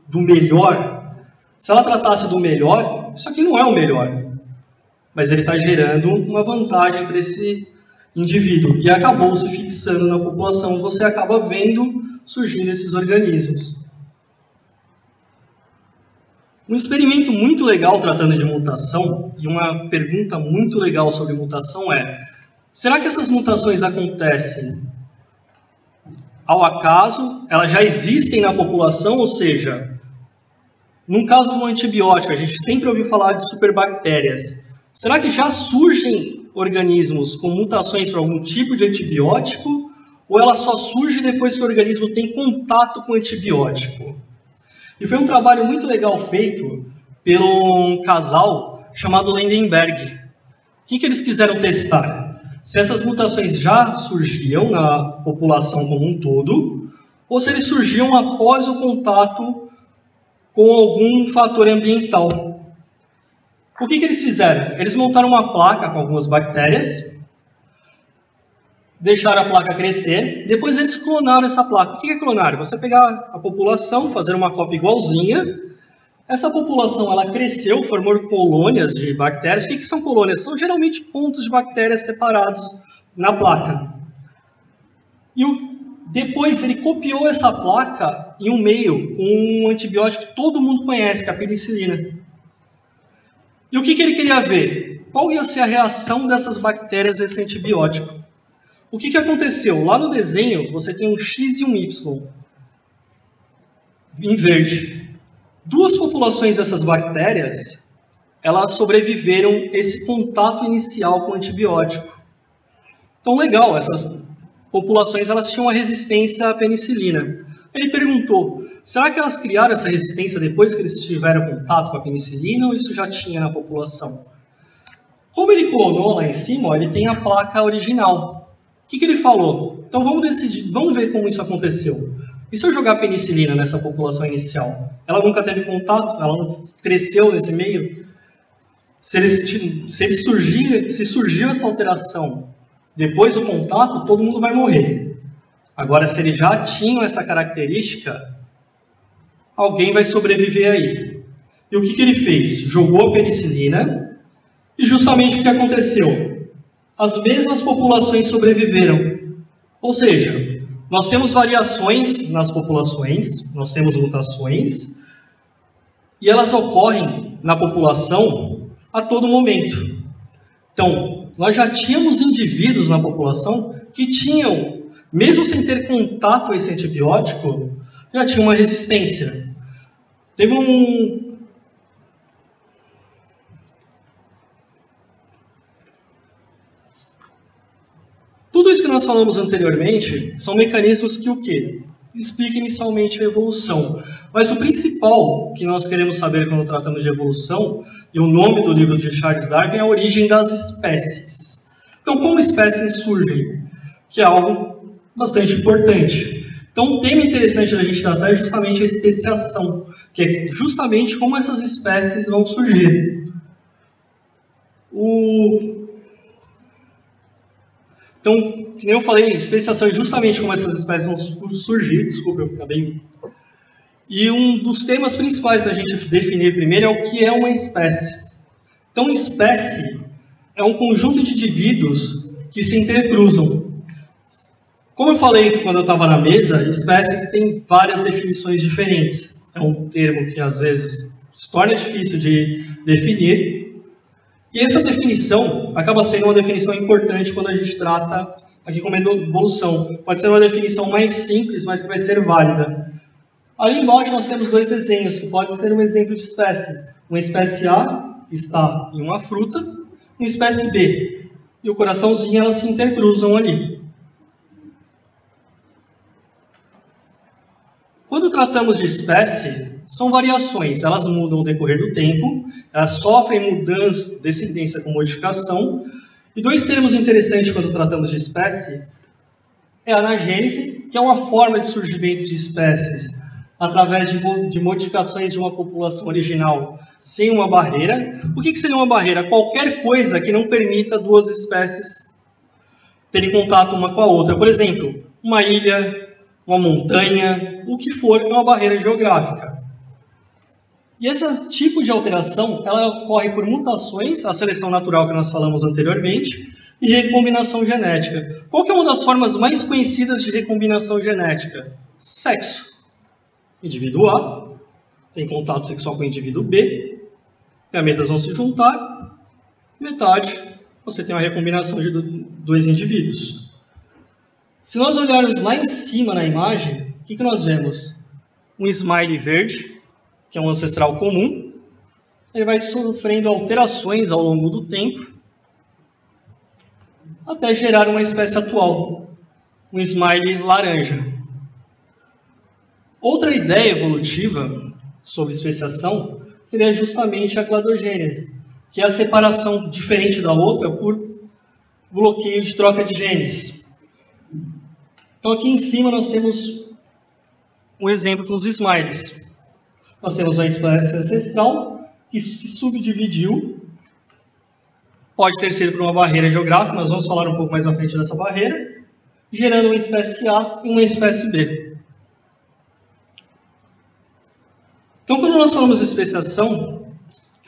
do melhor? Se ela tratasse do melhor, isso aqui não é o melhor. Mas ele está gerando uma vantagem para esse indivíduo. E acabou se fixando na população. Você acaba vendo surgindo esses organismos. Um experimento muito legal tratando de mutação, e uma pergunta muito legal sobre mutação é: será que essas mutações acontecem ao acaso? Elas já existem na população? Ou seja, num caso do antibiótico, a gente sempre ouviu falar de superbactérias. Será que já surgem organismos com mutações para algum tipo de antibiótico? Ou ela só surge depois que o organismo tem contato com o antibiótico? E foi um trabalho muito legal feito por um casal chamado Lindenberg. O que eles quiseram testar? Se essas mutações já surgiam na população como um todo, ou se eles surgiam após o contato com algum fator ambiental. O que eles fizeram? Eles montaram uma placa com algumas bactérias, deixaram a placa crescer, depois eles clonaram essa placa. O que é clonar? Você pegar a população, fazer uma cópia igualzinha, essa população ela cresceu, formou colônias de bactérias. O que são colônias? São geralmente pontos de bactérias separados na placa. E depois ele copiou essa placa em um meio com um antibiótico que todo mundo conhece, que é a penicilina. E o que ele queria ver? Qual ia ser a reação dessas bactérias a esse antibiótico? O que aconteceu? Lá no desenho, você tem um X e um Y, em verde. Duas populações dessas bactérias, elas sobreviveram esse contato inicial com o antibiótico. Então, legal, essas populações elas tinham uma resistência à penicilina. Ele perguntou, será que elas criaram essa resistência depois que eles tiveram contato com a penicilina ou isso já tinha na população? Como ele clonou lá em cima, ó, ele tem a placa original. O que ele falou? Então vamos ver como isso aconteceu. E se eu jogar penicilina nessa população inicial? Ela nunca teve contato? Ela não cresceu nesse meio? Se surgiu essa alteração depois do contato, todo mundo vai morrer. Agora, se eles já tinham essa característica, alguém vai sobreviver aí. E o que ele fez? Jogou a penicilina e justamente o que aconteceu? As mesmas populações sobreviveram. Ou seja, nós temos variações nas populações, nós temos mutações, e elas ocorrem na população a todo momento. Então, nós já tínhamos indivíduos na população que tinham, mesmo sem ter contato a esse antibiótico, já tinham uma resistência. Teve Tudo isso que nós falamos anteriormente são mecanismos que o quê? Explica inicialmente a evolução. Mas o principal que nós queremos saber quando tratamos de evolução, e o nome do livro de Charles Darwin, é a origem das espécies. Então, como espécies surgem? Que é algo bastante importante. Então, um tema interessante da gente tratar é justamente a especiação, que é justamente como essas espécies vão surgir. Então, como eu falei, especiação é justamente como essas espécies vão surgir. Desculpa, eu acabei. E um dos temas principais da gente definir primeiro é o que é uma espécie. Então, espécie é um conjunto de indivíduos que se intercruzam. Como eu falei quando eu estava na mesa, espécies têm várias definições diferentes. é um termo que às vezes se torna difícil de definir, e essa definição acaba sendo uma definição importante quando a gente trata aqui como evolução. Pode ser uma definição mais simples, mas que vai ser válida. Ali embaixo nós temos dois desenhos, que pode ser um exemplo de espécie. Uma espécie A está em uma fruta, uma espécie B. E o coraçãozinho, elas se intercruzam ali. Quando tratamos de espécie, são variações. Elas mudam ao decorrer do tempo, elas sofrem mudança, descendência com modificação. E dois termos interessantes quando tratamos de espécie é a anagênese, que é uma forma de surgimento de espécies através de modificações de uma população original sem uma barreira. O que seria uma barreira? Qualquer coisa que não permita duas espécies terem contato uma com a outra. Por exemplo, uma ilha, uma montanha, o que for é uma barreira geográfica. E esse tipo de alteração, ela ocorre por mutações, a seleção natural que nós falamos anteriormente, e recombinação genética. Qual que é uma das formas mais conhecidas de recombinação genética? Sexo. Indivíduo A tem contato sexual com o indivíduo B, gametas vão se juntar, metade você tem uma recombinação de dois indivíduos. Se nós olharmos lá em cima na imagem, o que nós vemos? Um smiley verde, que é um ancestral comum, ele vai sofrendo alterações ao longo do tempo, até gerar uma espécie atual, um smiley laranja. Outra ideia evolutiva sobre especiação seria justamente a cladogênese, que é a separação diferente da outra por bloqueio de troca de genes. Então aqui em cima nós temos um exemplo com os smileys. Nós temos uma espécie ancestral que se subdividiu, pode ter sido por uma barreira geográfica, nós vamos falar um pouco mais à frente dessa barreira, gerando uma espécie A e uma espécie B. Então, quando nós falamos de especiação,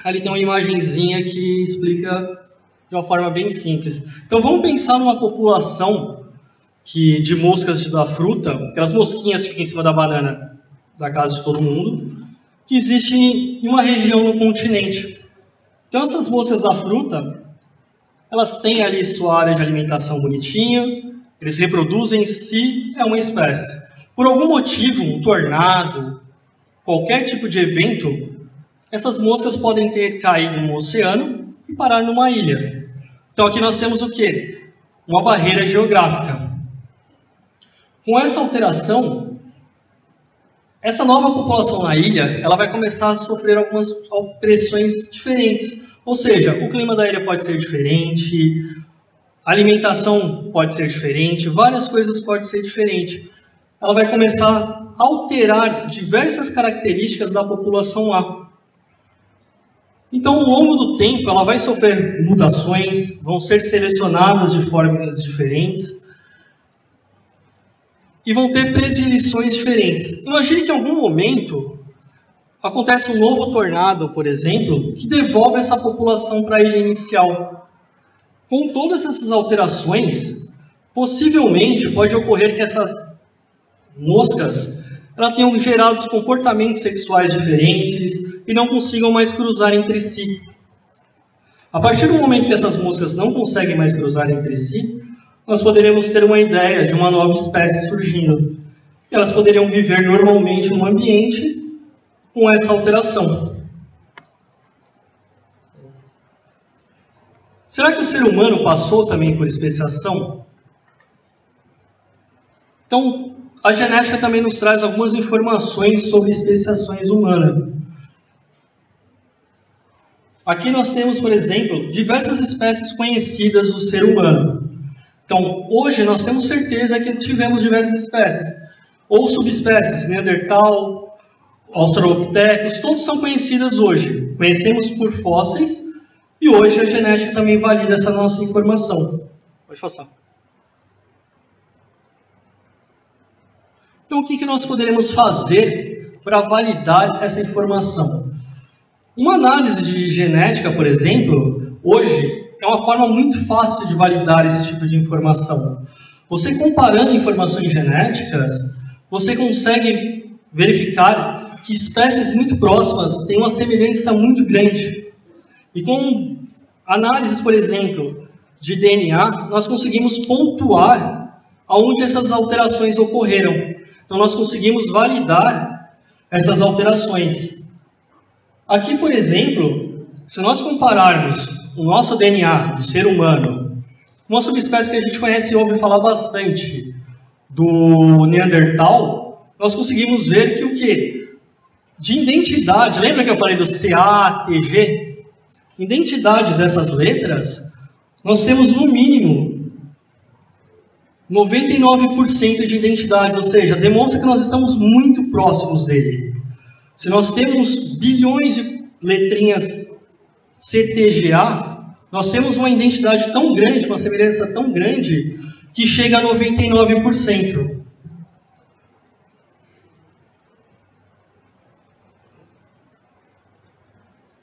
ali tem uma imagenzinha que explica de uma forma bem simples. Então, vamos pensar numa população de moscas da fruta, aquelas mosquinhas que ficam em cima da banana, da casa de todo mundo, que existe em uma região no continente. Então, essas moscas da fruta, elas têm ali sua área de alimentação bonitinha, eles reproduzem em si, é uma espécie. Por algum motivo, um tornado, qualquer tipo de evento, essas moscas podem ter caído no oceano e parar numa ilha. Então aqui nós temos o quê? Uma barreira geográfica. Com essa alteração, essa nova população na ilha, ela vai começar a sofrer algumas pressões diferentes. Ou seja, o clima da ilha pode ser diferente, a alimentação pode ser diferente, várias coisas podem ser diferentes. Ela vai começar a alterar diversas características da população A. Então, ao longo do tempo, ela vai sofrer mutações, vão ser selecionadas de formas diferentes e vão ter predileções diferentes. Imagine que em algum momento acontece um novo tornado, por exemplo, que devolve essa população para a ilha inicial. Com todas essas alterações, possivelmente pode ocorrer que essas moscas tenham gerado comportamentos sexuais diferentes e não consigam mais cruzar entre si. A partir do momento que essas moscas não conseguem mais cruzar entre si, nós poderemos ter uma ideia de uma nova espécie surgindo. Elas poderiam viver normalmente num ambiente com essa alteração. Será que o ser humano passou também por especiação? Então, a genética também nos traz algumas informações sobre especiações humanas. Aqui nós temos, por exemplo, diversas espécies conhecidas do ser humano. Então, hoje nós temos certeza que tivemos diversas espécies, ou subespécies, Neandertal, Australopithecus, todos são conhecidas hoje. Conhecemos por fósseis e hoje a genética também valida essa nossa informação. Pode passar. Então, o que nós poderemos fazer para validar essa informação? Uma análise de genética, por exemplo, hoje é uma forma muito fácil de validar esse tipo de informação. Você comparando informações genéticas, você consegue verificar que espécies muito próximas têm uma semelhança muito grande. E com análises, por exemplo, de DNA, nós conseguimos pontuar aonde essas alterações ocorreram. Então, nós conseguimos validar essas alterações. Aqui, por exemplo, se nós compararmos o nosso DNA do ser humano com uma subespécie que a gente conhece e ouve falar bastante, do Neandertal, nós conseguimos ver que o quê? De identidade, lembra que eu falei do CA-TG? Identidade dessas letras, nós temos no mínimo 99% de identidade, ou seja, demonstra que nós estamos muito próximos dele. Se nós temos bilhões de letrinhas CTGA, nós temos uma identidade tão grande, uma semelhança tão grande, que chega a 99%.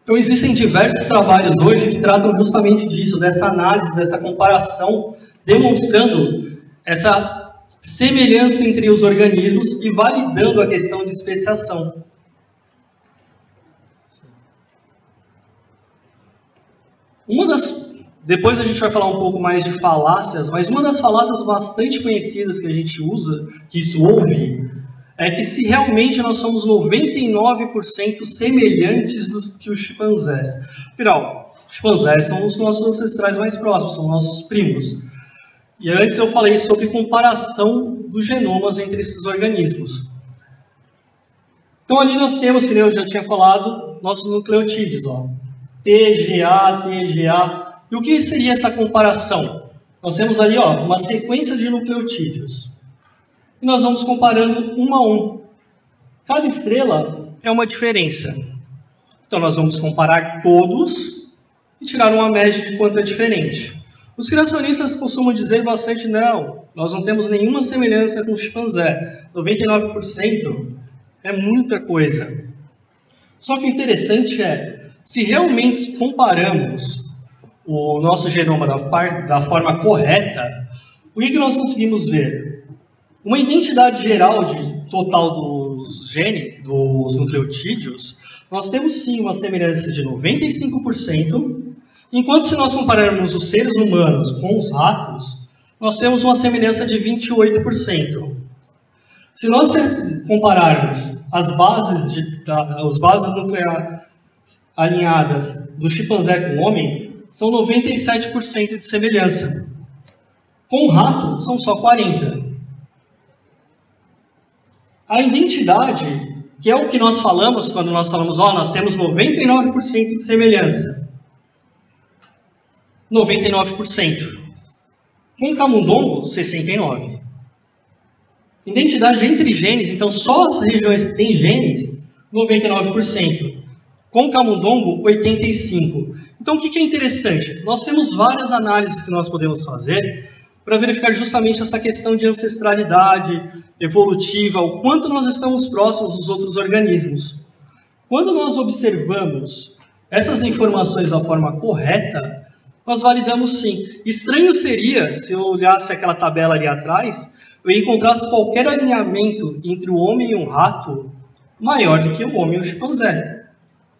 Então, existem diversos trabalhos hoje que tratam justamente disso, dessa análise, dessa comparação, demonstrando essa semelhança entre os organismos e validando a questão de especiação. Depois a gente vai falar um pouco mais de falácias, mas uma das falácias bastante conhecidas que a gente usa, que isso ouve, é que se realmente nós somos 99% semelhantes dos que os chimpanzés. Afinal, os chimpanzés são os nossos ancestrais mais próximos, são nossos primos. E antes eu falei sobre comparação dos genomas entre esses organismos. Então ali nós temos, que eu já tinha falado, nossos nucleotídeos, ó. TGA, TGA. E o que seria essa comparação? Nós temos ali uma sequência de nucleotídeos. E nós vamos comparando um a um. Cada estrela é uma diferença. Então nós vamos comparar todos e tirar uma média de quanto é diferente. Os criacionistas costumam dizer bastante, não, nós não temos nenhuma semelhança com o chimpanzé. 99% é muita coisa. Só que o interessante é, se realmente comparamos o nosso genoma da forma correta, o que nós conseguimos ver? Uma identidade geral total dos genes, dos nucleotídeos, nós temos sim uma semelhança de 95%, enquanto se nós compararmos os seres humanos com os ratos, nós temos uma semelhança de 28%. Se nós compararmos as bases nucleares alinhadas do chimpanzé com o homem, são 97% de semelhança. Com o rato, são só 40%. A identidade, que é o que nós falamos quando nós falamos, nós temos 99% de semelhança. 99%. Com o camundongo, 69%. Identidade entre genes, então só as regiões que têm genes, 99%. Com o camundongo, 85%. Então, o que é interessante? Nós temos várias análises que nós podemos fazer para verificar justamente essa questão de ancestralidade evolutiva, o quanto nós estamos próximos dos outros organismos. Quando nós observamos essas informações da forma correta, nós validamos sim. Estranho seria, se eu olhasse aquela tabela ali atrás, eu encontrasse qualquer alinhamento entre o homem e um rato maior do que o homem e o chimpanzé.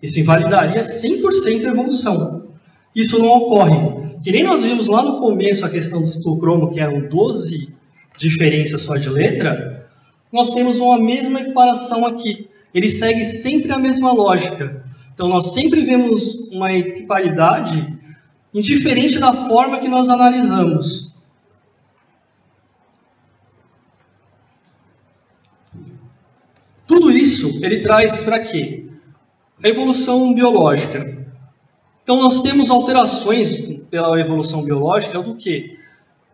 Isso invalidaria 100% a evolução. Isso não ocorre. Que nem nós vimos lá no começo a questão do citocromo, que eram 12 diferenças só de letra, nós temos uma mesma equiparação aqui. Ele segue sempre a mesma lógica. Então, nós sempre vemos uma equiparidade indiferente da forma que nós analisamos. Tudo isso, ele traz para quê? A evolução biológica. Então, nós temos alterações pela evolução biológica do quê?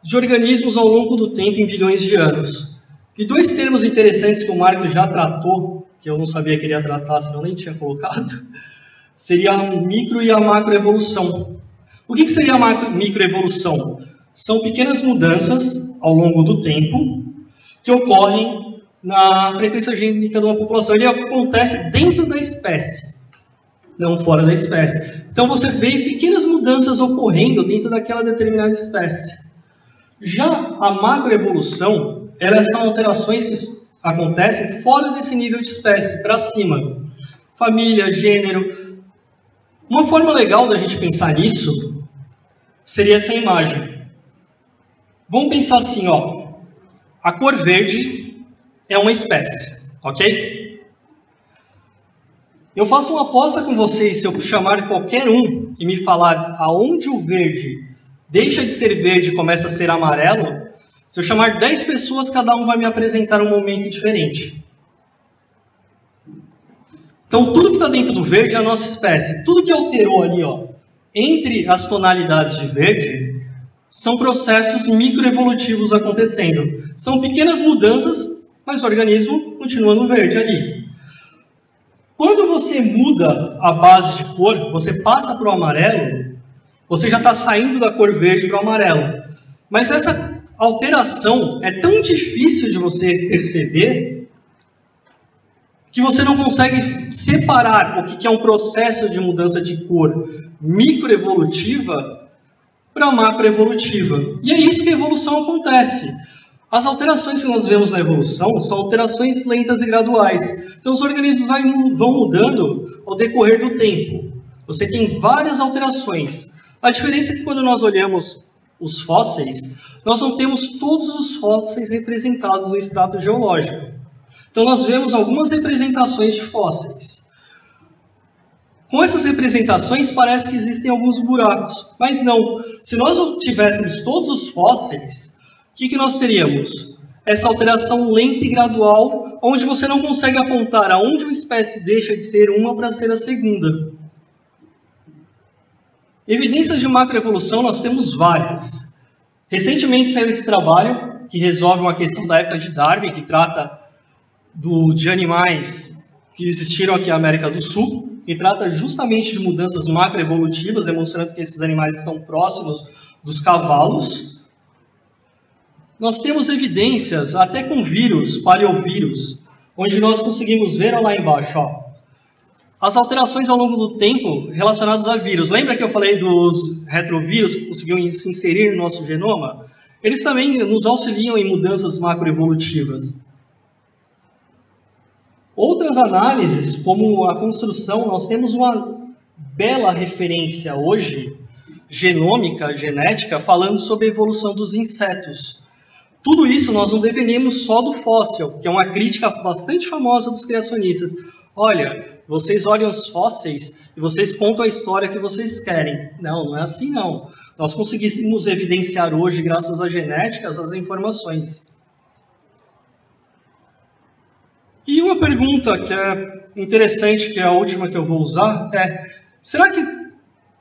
De organismos ao longo do tempo, em bilhões de anos. E dois termos interessantes que o Marco já tratou, que eu não sabia que ele ia tratar, senão nem tinha colocado, seria a micro e a macroevolução. O que seria a microevolução? São pequenas mudanças ao longo do tempo que ocorrem na frequência gênica de uma população. Ele acontece dentro da espécie, não fora da espécie. Então você vê pequenas mudanças ocorrendo dentro daquela determinada espécie. Já a macroevolução, elas são alterações que acontecem fora desse nível de espécie, para cima. Família, gênero. Uma forma legal da gente pensar nisso seria essa imagem. Vamos pensar assim, ó. A cor verde é uma espécie, ok? Eu faço uma aposta com vocês, se eu chamar qualquer um e me falar aonde o verde deixa de ser verde e começa a ser amarelo, se eu chamar 10 pessoas, cada um vai me apresentar um momento diferente. Então, tudo que está dentro do verde é a nossa espécie. Tudo que alterou ali, ó, entre as tonalidades de verde, são processos microevolutivos acontecendo. São pequenas mudanças, mas o organismo continua no verde ali. Quando você muda a base de cor, você passa para o amarelo, você já está saindo da cor verde para o amarelo. Mas essa alteração é tão difícil de você perceber que você não consegue separar o que é um processo de mudança de cor microevolutiva para macroevolutiva. E é isso que a evolução acontece. As alterações que nós vemos na evolução são alterações lentas e graduais. Então os organismos vão mudando ao decorrer do tempo. Você tem várias alterações. A diferença é que quando nós olhamos os fósseis, nós não temos todos os fósseis representados no estrato geológico. Então nós vemos algumas representações de fósseis. Com essas representações parece que existem alguns buracos, mas não. Se nós tivéssemos todos os fósseis, o que nós teríamos? Essa alteração lenta e gradual, onde você não consegue apontar aonde uma espécie deixa de ser uma para ser a segunda. Evidências de macroevolução nós temos várias. Recentemente saiu esse trabalho, que resolve uma questão da época de Darwin, que trata de animais que existiram aqui na América do Sul, e trata justamente de mudanças macroevolutivas, demonstrando que esses animais estão próximos dos cavalos. Nós temos evidências, até com vírus, paleovírus, onde nós conseguimos ver, olha lá embaixo, ó, as alterações ao longo do tempo relacionadas a vírus. Lembra que eu falei dos retrovírus que conseguiam se inserir no nosso genoma? Eles também nos auxiliam em mudanças macroevolutivas. Outras análises, como a construção, nós temos uma bela referência hoje, genômica, genética, falando sobre a evolução dos insetos. Tudo isso nós não dependemos só do fóssil, que é uma crítica bastante famosa dos criacionistas. Olha, vocês olham os fósseis e vocês contam a história que vocês querem. Não, não é assim não. Nós conseguimos evidenciar hoje, graças à genética, as informações. E uma pergunta que é interessante, que é a última que eu vou usar, é: será que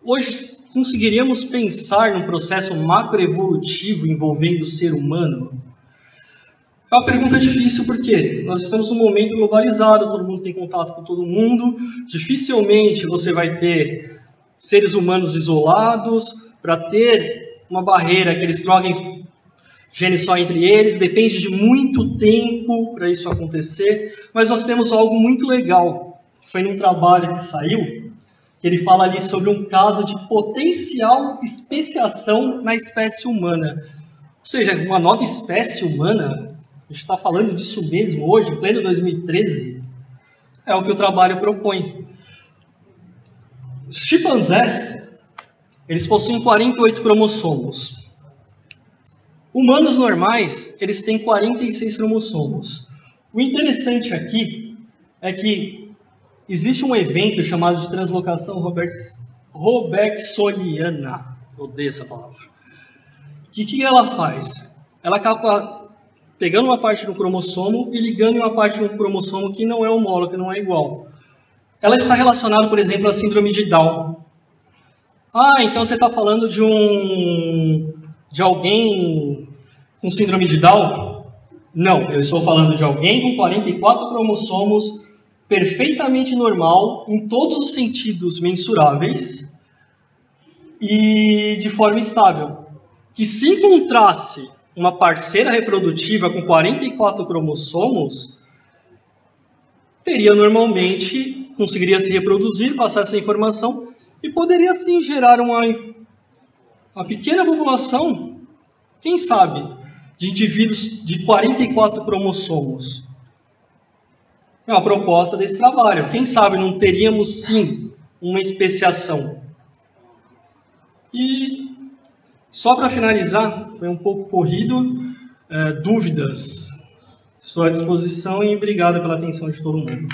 hoje conseguiríamos pensar num processo macroevolutivo envolvendo o ser humano? É uma pergunta difícil porque nós estamos num momento globalizado, todo mundo tem contato com todo mundo, dificilmente você vai ter seres humanos isolados para ter uma barreira que eles troquem genes só entre eles, depende de muito tempo para isso acontecer, mas nós temos algo muito legal, que foi num trabalho que saiu, que ele fala ali sobre um caso de potencial especiação na espécie humana. Ou seja, uma nova espécie humana, a gente está falando disso mesmo hoje, em pleno 2013, é o que o trabalho propõe. Os chimpanzés, eles possuem 48 cromossomos. Humanos normais, eles têm 46 cromossomos. O interessante aqui é que existe um evento chamado de translocação robertsoniana. Eu odeio essa palavra. O que ela faz? Ela acaba pegando uma parte do cromossomo e ligando em uma parte do cromossomo que não é homólogo, que não é igual. Ela está relacionada, por exemplo, à síndrome de Down. Ah, então você está falando de alguém com síndrome de Down? Não, eu estou falando de alguém com 44 cromossomos, perfeitamente normal, em todos os sentidos mensuráveis e de forma estável. Que se encontrasse uma parceira reprodutiva com 44 cromossomos, teria normalmente, conseguiria se reproduzir, passar essa informação e poderia sim gerar uma pequena população, quem sabe, de indivíduos de 44 cromossomos. é uma proposta desse trabalho. Quem sabe não teríamos, sim, uma especiação. E, só para finalizar, foi um pouco corrido, dúvidas? Estou à disposição e obrigado pela atenção de todo mundo.